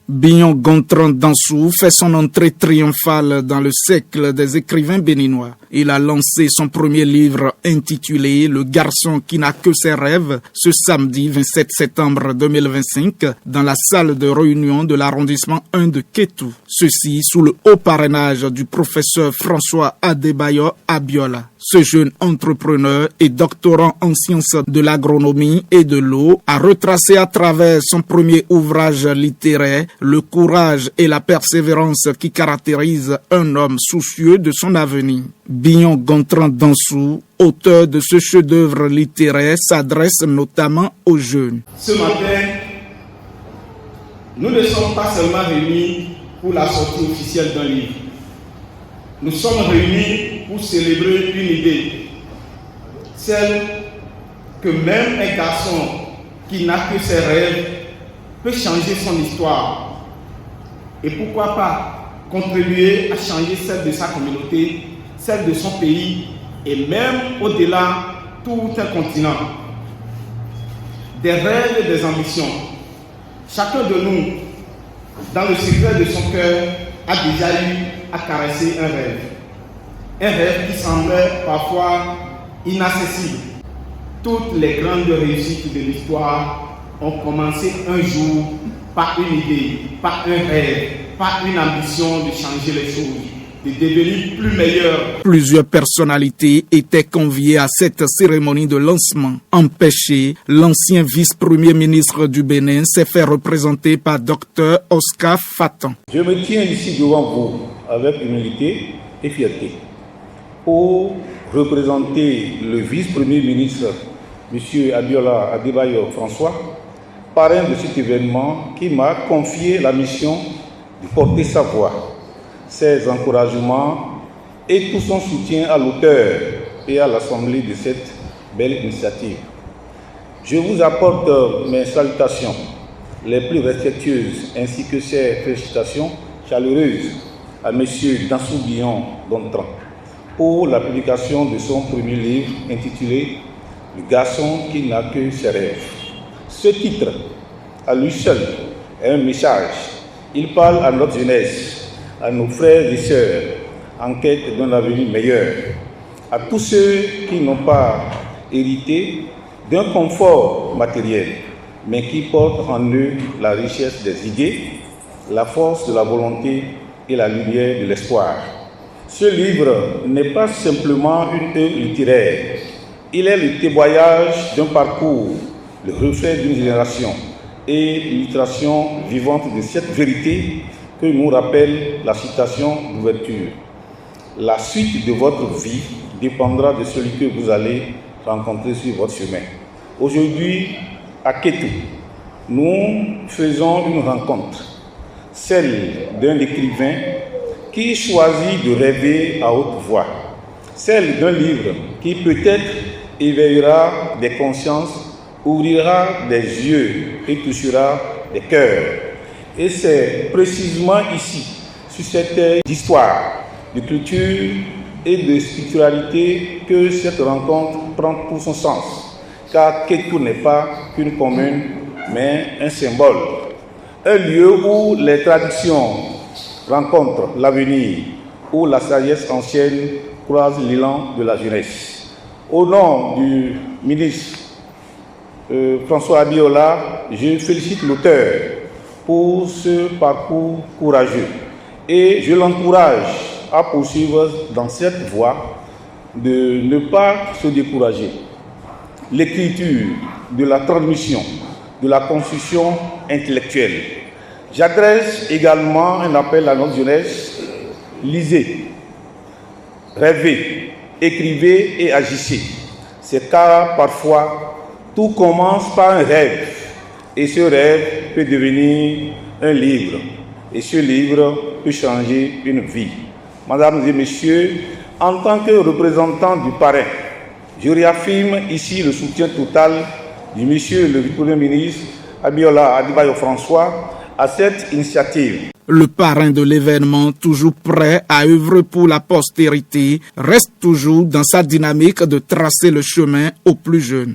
Bignon Gontran Dansou fait son entrée triomphale dans le cercle des écrivains béninois. Il a lancé son premier livre intitulé « Le garçon qui n'a que ses rêves » ce samedi 27 septembre 2025 dans la salle de réunion de l'arrondissement 1 de Kétou. Ceci sous le haut parrainage du professeur François Adebayo Abiola. Ce jeune entrepreneur et doctorant en sciences de l'agronomie et de l'eau a retracé à travers son premier ouvrage littéraire le courage et la persévérance qui caractérisent un homme soucieux de son avenir. Bignon Gontran Dansou, auteur de ce chef-d'œuvre littéraire, s'adresse notamment aux jeunes. Ce matin, nous ne sommes pas seulement réunis pour la sortie officielle d'un livre. Nous sommes réunis pour célébrer une idée, celle que même un garçon qui n'a que ses rêves peut changer son histoire. Et pourquoi pas contribuer à changer celle de sa communauté, celle de son pays et même au-delà tout un continent. Des rêves et des ambitions. Chacun de nous, dans le secret de son cœur, a déjà eu à caresser un rêve. Un rêve qui semblait parfois inaccessible. Toutes les grandes réussites de l'histoire ont commencé un jour par une idée, par un rêve, par une ambition de changer les choses, de devenir plus meilleur. Plusieurs personnalités étaient conviées à cette cérémonie de lancement. Empêché, l'ancien vice-premier ministre du Bénin s'est fait représenter par Dr Oscar Fatan. Je me tiens ici devant vous avec humilité et fierté pour représenter le vice-premier ministre, M. Abiola Adebayo François, parrain de cet événement qui m'a confié la mission de porter sa voix, ses encouragements et tout son soutien à l'auteur et à l'Assemblée de cette belle initiative. Je vous apporte mes salutations les plus respectueuses ainsi que ces félicitations chaleureuses à M. Dansou Bignon Gontran pour la publication de son premier livre intitulé « Le garçon qui n'a que ses rêves ». Ce titre, à lui seul, est un message. Il parle à notre jeunesse, à nos frères et sœurs en quête d'un avenir meilleur, à tous ceux qui n'ont pas hérité d'un confort matériel, mais qui portent en eux la richesse des idées, la force de la volonté et la lumière de l'espoir. Ce livre n'est pas simplement une œuvre littéraire, il est le témoignage d'un parcours, le reflet d'une génération et l'illustration vivante de cette vérité que nous rappelle la citation d'ouverture. La suite de votre vie dépendra de celui que vous allez rencontrer sur votre chemin. Aujourd'hui, à Kétou, nous faisons une rencontre, celle d'un écrivain qui choisit de rêver à haute voix, celle d'un livre qui peut-être éveillera des consciences, ouvrira des yeux et touchera des cœurs. Et c'est précisément ici, sur cette terre d'histoire, de culture et de spiritualité que cette rencontre prend tout son sens. Car Kétou n'est pas qu'une commune, mais un symbole. Un lieu où les traditions rencontrent l'avenir, où la sagesse ancienne croise l'élan de la jeunesse. Au nom du ministre François Abiola, je félicite l'auteur pour ce parcours courageux et je l'encourage à poursuivre dans cette voie, de ne pas se décourager. L'écriture, de la transmission, de la construction intellectuelle. J'adresse également un appel à notre jeunesse: lisez, rêvez, écrivez et agissez. C'est car parfois tout commence par un rêve et ce rêve peut devenir un livre et ce livre peut changer une vie. Mesdames et messieurs, en tant que représentant du parrain, je réaffirme ici le soutien total du monsieur le Premier ministre Abiola Adebayo François à cette initiative. Le parrain de l'événement, toujours prêt à œuvrer pour la postérité, reste toujours dans sa dynamique de tracer le chemin aux plus jeunes.